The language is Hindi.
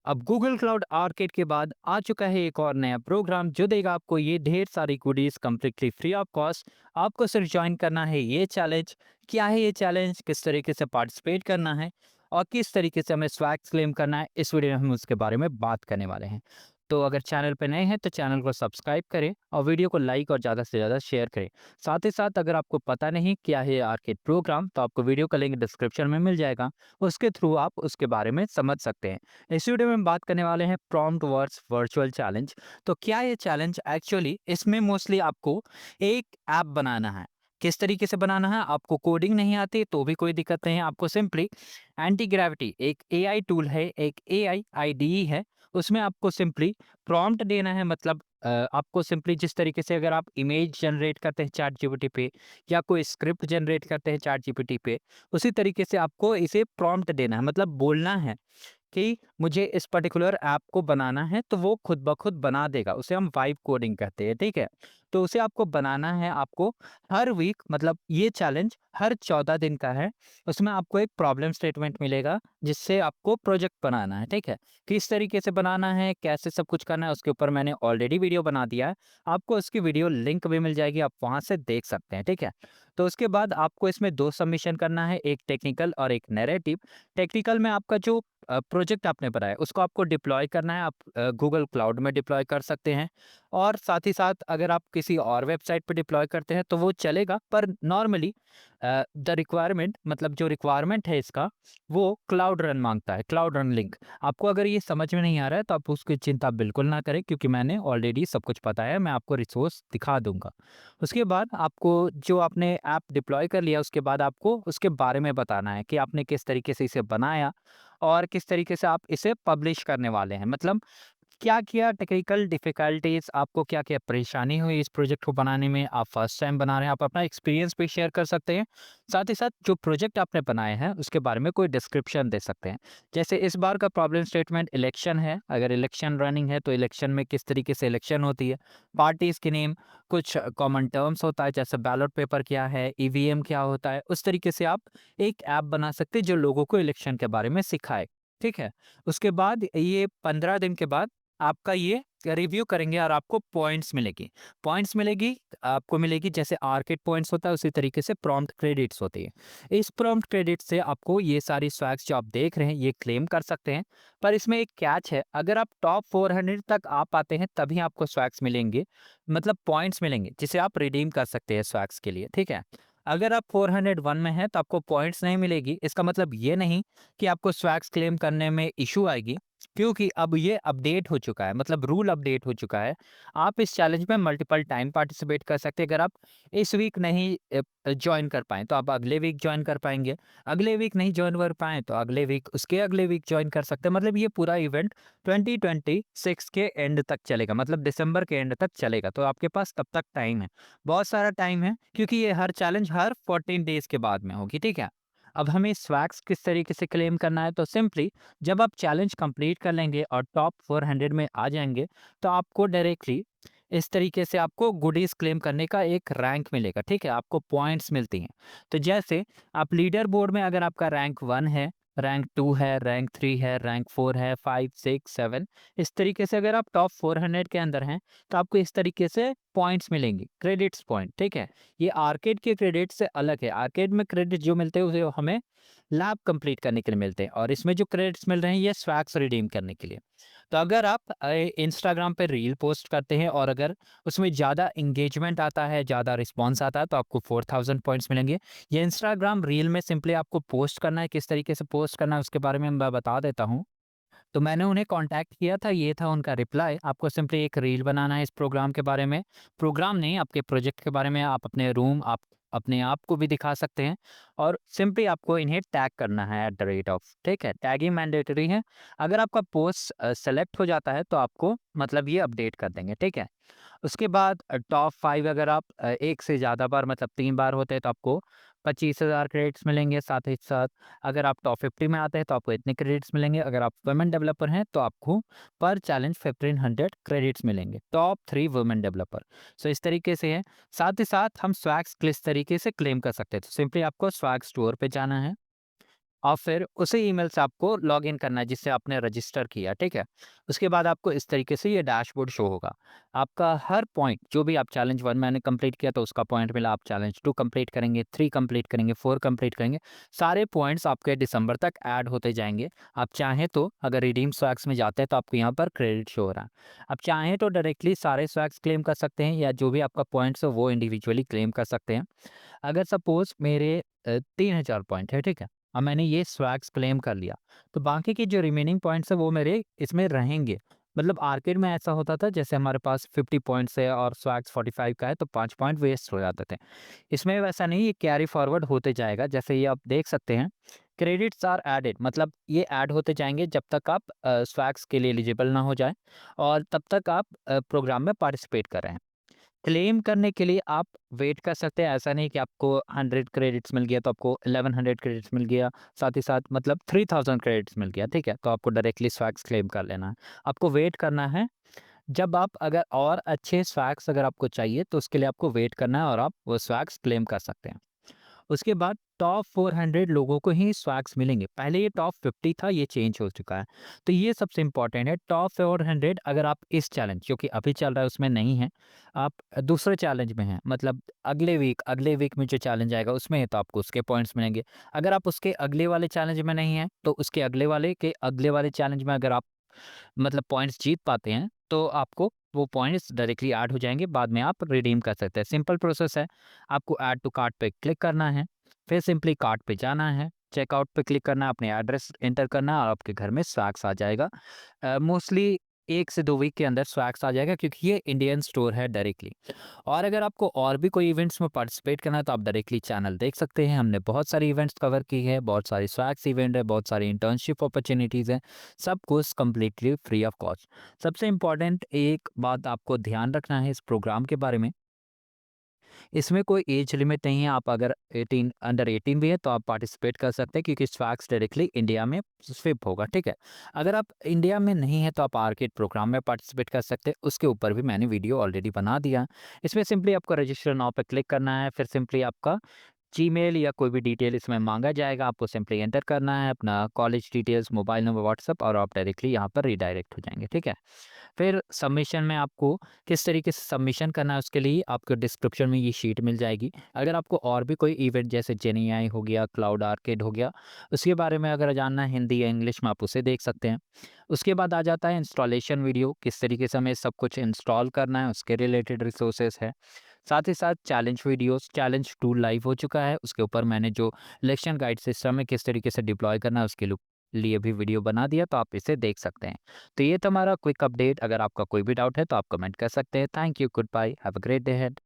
अब गूगल क्लाउड आर्केड के बाद आ चुका है एक और नया प्रोग्राम जो देगा आपको ये ढेर सारी goodies completely free of cost. आपको सिर्फ ज्वाइन करना है ये चैलेंज। क्या है ये चैलेंज, किस तरीके से पार्टिसिपेट करना है और किस तरीके से हमें स्वैग्स क्लेम करना है, इस वीडियो में हम उसके बारे में बात करने वाले हैं। तो अगर चैनल पे नए हैं तो चैनल को सब्सक्राइब करें और वीडियो को लाइक और ज़्यादा से ज़्यादा शेयर करें। साथ ही साथ अगर आपको पता नहीं क्या है आर्केड प्रोग्राम तो आपको वीडियो का लिंक डिस्क्रिप्शन में मिल जाएगा, उसके थ्रू आप उसके बारे में समझ सकते हैं। इस वीडियो में हम बात करने वाले हैं प्रॉम्प्ट वर्ड्स वर्चुअल चैलेंज। तो क्या ये चैलेंज एक्चुअली इसमें मोस्टली आपको एक ऐप बनाना है। किस तरीके से बनाना है, आपको कोडिंग नहीं आती तो भी कोई दिक्कत नहीं है। आपको सिंपली एंटी ग्रेविटी एक एआई टूल है, एक एआई आईडीई है, उसमें आपको सिंपली प्रॉम्प्ट देना है। मतलब आपको सिंपली जिस तरीके से अगर आप इमेज जनरेट करते हैं चैट जीपीटी पे या कोई स्क्रिप्ट जनरेट करते हैं चैट जीपीटी पे, उसी तरीके से आपको इसे प्रॉम्प्ट देना है। मतलब बोलना है कि मुझे इस पर्टिकुलर ऐप को बनाना है तो वो खुद ब खुद बना देगा। उसे हम वाइब कोडिंग कहते हैं, ठीक है? तो उसे आपको बनाना है। आपको हर वीक, मतलब ये चैलेंज हर 14 दिन का है। उसमें आपको एक प्रॉब्लम स्टेटमेंट मिलेगा जिससे आपको प्रोजेक्ट बनाना है, ठीक है? किस तरीके से बनाना है, कैसे सब कुछ करना है, उसके ऊपर मैंने ऑलरेडी वीडियो बना दिया है। आपको उसकी वीडियो लिंक भी मिल जाएगी, आप वहाँ से देख सकते हैं, ठीक है? तो उसके बाद आपको इसमें 2 सबमिशन करना है, एक टेक्निकल और एक नैरेटिव। टेक्निकल में आपका जो प्रोजेक्ट आपने बनाया उसको आपको डिप्लॉय करना है। आप गूगल क्लाउड में डिप्लॉय कर सकते हैं और साथ ही साथ अगर आप किसी और वेबसाइट पे डिप्लॉय करते हैं तो वो चलेगा। पर नॉर्मली द रिक्वायरमेंट, मतलब जो रिक्वायरमेंट है इसका, वो क्लाउड रन मांगता है, क्लाउड रन लिंक। आपको अगर ये समझ में नहीं आ रहा है तो आप उसकी चिंता बिल्कुल ना करें, क्योंकि मैंने ऑलरेडी सब कुछ बताया है। मैं आपको रिसोर्स दिखा दूंगा। उसके बाद आपको जो आपने ऐप डिप्लॉय कर लिया उसके बाद आपको उसके बारे में बताना है कि आपने किस तरीके से इसे बनाया और किस तरीके से आप इसे पब्लिश करने वाले हैं। मतलब क्या-क्या टेक्निकल डिफ़िकल्टीज़, आपको क्या-क्या परेशानी हुई इस प्रोजेक्ट को बनाने में? आप फर्स्ट टाइम बना रहे हैं, आप अपना एक्सपीरियंस भी शेयर कर सकते हैं। साथ ही साथ जो प्रोजेक्ट आपने बनाए हैं, उसके बारे में कोई डिस्क्रिप्शन दे सकते हैं। जैसे इस बार का प्रॉब्लम स्टेटमेंट इलेक्शन है, अगर इलेक्शन रनिंग है, तो इलेक्शन में किस तरीके से इलेक्शन होती है, पार्टीज़ के नेम, कुछ कॉमन टर्म्स होता है, जैसे बैलेट पेपर क्या है, ईवीएम क्या होता है, उस तरीके से आप एक ऐप बना सकते हैं, जो लोगों को इलेक्शन के बारे में सिखाए, ठीक है? उसके बाद ये 15 दिन के बाद आपका ये रिव्यू करेंगे और आपको पॉइंट्स मिलेगी। पॉइंट्स मिलेगी, आपको मिलेगी जैसे आर्केड पॉइंट्स होता है उसी तरीके से प्रॉम्प्ट क्रेडिट्स होती है। इस प्रॉम्प्ट क्रेडिट से आपको ये सारी स्वैग्स जो आप देख रहे हैं ये क्लेम कर सकते हैं। पर इसमें एक कैच है, अगर आप टॉप 400 तक आ पाते हैं तभी आपको स्वैग्स मिलेंगे, मतलब पॉइंट्स मिलेंगे जिसे आप रिडीम कर सकते हैं स्वैग्स के लिए, ठीक है? अगर आप 401 में हैं तो आपको पॉइंट्स नहीं मिलेगी। इसका मतलब ये नहीं कि आपको स्वैग्स क्लेम करने में इश्यू आएगी, क्योंकि अब ये अपडेट हो चुका है, मतलब रूल अपडेट हो चुका है। आप इस चैलेंज में मल्टीपल टाइम पार्टिसिपेट कर सकते हैं। अगर आप इस वीक नहीं जॉइन कर पाएँ तो आप अगले वीक जॉइन कर पाएँगे। अगले वीक नहीं जॉइन कर पाएँ तो अगले वीक, उसके अगले वीक जॉइन कर सकते हैं। मतलब ये पूरा इवेंट 2026 के एंड तक चलेगा, मतलब दिसंबर के एंड तक चलेगा। तो आपके पास तब तक टाइम है, बहुत सारा टाइम है, क्योंकि ये हर चैलेंज हर 14 डेज़ के बाद में होगी, ठीक है? अब हमें स्वैग्स किस तरीके से क्लेम करना है, तो सिंपली जब आप चैलेंज कंप्लीट कर लेंगे और टॉप 400 में आ जाएँगे, तो आपको डायरेक्टली इस तरीके से आपको गुडीज़ क्लेम करने का एक रैंक मिलेगा, ठीक है? आपको पॉइंट्स मिलती हैं। तो जैसे आप लीडर बोर्ड में अगर आपका रैंक 1 है, रैंक 2 है, रैंक 3 है, रैंक 4 है, 5, 6, 7, इस तरीके से अगर आप टॉप 400 के अंदर हैं, तो आपको इस तरीके से पॉइंट्स मिलेंगी, क्रेडिट्स पॉइंट, ठीक है? ये आर्केड के क्रेडिट से अलग है। आर्केड में क्रेडिट जो मिलते हैं, उसे हमें लैब कंप्लीट करने के लिए मिलते हैं और इसमें जो क्रेडिट्स मिल रहे हैं ये स्वैग्स रिडीम करने के लिए। तो अगर आप इंस्टाग्राम पे रील पोस्ट करते हैं और अगर उसमें ज़्यादा एंगेजमेंट आता है, ज़्यादा रिस्पॉन्स आता है, तो आपको 4000 पॉइंट्स मिलेंगे। ये इंस्टाग्राम रील में सिंपली आपको पोस्ट करना है, किस तरीके से पोस्ट करना है उसके बारे में मैं बता देता हूँ। तो मैंने उन्हें कॉन्टैक्ट किया था, ये था उनका रिप्लाई। आपको सिंपली एक रील बनाना है इस प्रोग्राम के बारे में, प्रोग्राम नहीं, आपके प्रोजेक्ट के बारे में। आप अपने रूम, आप अपने आप को भी दिखा सकते हैं और सिंपली आपको इन्हें टैग करना है एट द रेट ऑफ, ठीक है? टैगिंग मैंडेटरी है। अगर आपका पोस्ट सेलेक्ट हो जाता है तो आपको, मतलब ये अपडेट कर देंगे, ठीक है? उसके बाद टॉप 5 अगर आप 1 से ज़्यादा बार, मतलब 3 बार होते हैं तो आपको 25,000 क्रेडिट्स मिलेंगे। साथ ही साथ अगर आप टॉप 50 में आते हैं तो आपको इतने क्रेडिट्स मिलेंगे। अगर आप वुमेन डेवलपर हैं तो आपको पर चैलेंज 1500 क्रेडिट्स मिलेंगे। Top 3 women developer. सो इस तरीके से है। साथ ही साथ हम स्वैग्स किस तरीके से क्लेम कर सकते हैं, तो सिंपली आपको स्वैग स्टोर पे जाना है। और फिर उसी ईमेल से आपको लॉगिन करना है जिससे आपने रजिस्टर किया, ठीक है? उसके बाद आपको इस तरीके से ये डैशबोर्ड शो होगा। आपका हर पॉइंट जो भी आप चैलेंज 1 मैंने कंप्लीट किया तो उसका पॉइंट मिला, आप चैलेंज 2 कंप्लीट करेंगे, 3 कंप्लीट करेंगे, 4 कंप्लीट करेंगे, सारे पॉइंट्स आपके दिसंबर तक ऐड होते जाएँगे। आप चाहें तो अगर रिडीम स्वैग्स में जाते हैं तो आपको यहाँ पर क्रेडिट शो हो रहा है। आप चाहें तो डायरेक्टली सारे स्वैग्स क्लेम कर सकते हैं या जो भी आपका पॉइंट्स है वो इंडिविजुअली क्लेम कर सकते हैं। अगर सपोज़ मेरे 3000 पॉइंट है, ठीक है? अब मैंने ये स्वैग्स क्लेम कर लिया, तो बाकी के जो रिमेनिंग पॉइंट्स हैं वो मेरे इसमें रहेंगे। मतलब आर्केड में ऐसा होता था जैसे हमारे पास 50 पॉइंट्स है और स्वैग्स 45 का है तो 5 पॉइंट वेस्ट हो जाते थे। इसमें वैसा नहीं, ये कैरी फॉरवर्ड होते जाएगा। जैसे ये आप देख सकते हैं, क्रेडिट्स आर एडेड मतलब ये ऐड होते जाएँगे जब तक आप स्वैग्स के लिए एलिजिबल ना हो जाएँ और तब तक आप प्रोग्राम में पार्टिसिपेट कर रहे हैं। क्लेम करने के लिए आप वेट कर सकते हैं, ऐसा नहीं कि आपको 100 क्रेडिट्स मिल गया तो आपको 1100 क्रेडिट्स मिल गया, साथ ही साथ मतलब 3000 क्रेडिट्स मिल गया, ठीक है? तो आपको डायरेक्टली स्वैग्स क्लेम कर लेना है। आपको वेट करना है, जब आप अगर और अच्छे स्वैग्स अगर आपको चाहिए तो उसके लिए आपको वेट करना है और आप वो स्वैग्स क्लेम कर सकते हैं। उसके बाद टॉप 400 लोगों को ही स्वैग्स मिलेंगे। पहले ये टॉप 50 था, ये चेंज हो चुका है। तो ये सबसे इम्पोर्टेंट है, टॉप 400 अगर आप इस चैलेंज जो कि अभी चल रहा है उसमें नहीं है, आप दूसरे चैलेंज में हैं, मतलब अगले वीक में जो चैलेंज आएगा उसमें है तो आपको उसके पॉइंट्स मिलेंगे। अगर आप उसके अगले वाले चैलेंज में नहीं हैं, तो उसके अगले वाले चैलेंज में अगर आप मतलब पॉइंट्स जीत पाते हैं, तो आपको वो पॉइंट्स डायरेक्टली ऐड हो जाएँगे, बाद में आप रिडीम कर सकते हैं। सिंपल प्रोसेस है, आपको ऐड टू कार्ट पे क्लिक करना है, फिर सिंपली कार्ट पे जाना है, चेकआउट पे क्लिक करना है, अपने एड्रेस एंटर करना है और आपके घर में स्वैग्स आ जाएगा। मोस्टली 1 से 2 वीक के अंदर स्वैग्स आ जाएगा क्योंकि ये इंडियन स्टोर है डायरेक्टली। और अगर आपको और भी कोई इवेंट्स में पार्टिसिपेट करना है तो आप डायरेक्टली चैनल देख सकते हैं। हमने बहुत सारी इवेंट्स कवर की है, बहुत सारी स्वैग्स इवेंट है, बहुत सारी इंटर्नशिप अपॉर्च्युनिटीज़ हैं, सब कुछ कंप्लीटली फ्री ऑफ कॉस्ट। सबसे इम्पोर्टेंट एक बात आपको ध्यान रखना है इस प्रोग्राम के बारे में, इसमें कोई एज लिमिट नहीं है। आप अगर 18 अंडर 18 भी है तो आप पार्टिसिपेट कर सकते हैं क्योंकि स्वैग्स डायरेक्टली इंडिया में स्विप होगा, ठीक है? अगर आप इंडिया में नहीं है तो आप आर्केड प्रोग्राम में पार्टिसिपेट कर सकते हैं, उसके ऊपर भी मैंने वीडियो ऑलरेडी बना दिया। इसमें सिंपली आपको रजिस्टर नाउ पे क्लिक करना है, फिर सिंपली आपका जीमेल या कोई भी डिटेल इसमें माँगा जाएगा, आपको सिंपली एंटर करना है, अपना college details, mobile number, WhatsApp और आप डायरेक्टली यहाँ पर रीडायरेक्ट हो जाएँगे, ठीक है? फिर सबमिशन में आपको किस तरीके से सबमिशन करना है उसके लिए आपको डिस्क्रिप्शन में ये शीट मिल जाएगी। अगर आपको और भी कोई इवेंट जैसे जेनीआई हो गया, क्लाउड आर्केड हो गया, उसके बारे में अगर जानना है हिंदी या इंग्लिश में आप उसे देख सकते हैं। उसके बाद आ जाता है इंस्टॉलेशन वीडियो, किस तरीके से हमें सब कुछ इंस्टॉल करना है, उसके रिलेटेड रिसोर्सेज़ है। साथ ही साथ challenge videos, challenge tool live हो चुका है, उसके ऊपर मैंने जो इलेक्शन गाइड सिस्टम है किस तरीके से डिप्लॉय करना है उसके लिए भी वीडियो बना दिया तो आप इसे देख सकते हैं। तो ये था हमारा क्विक अपडेट, अगर आपका कोई भी डाउट है तो आप कमेंट कर सकते हैं। Thank you, good bye, have a great day ahead.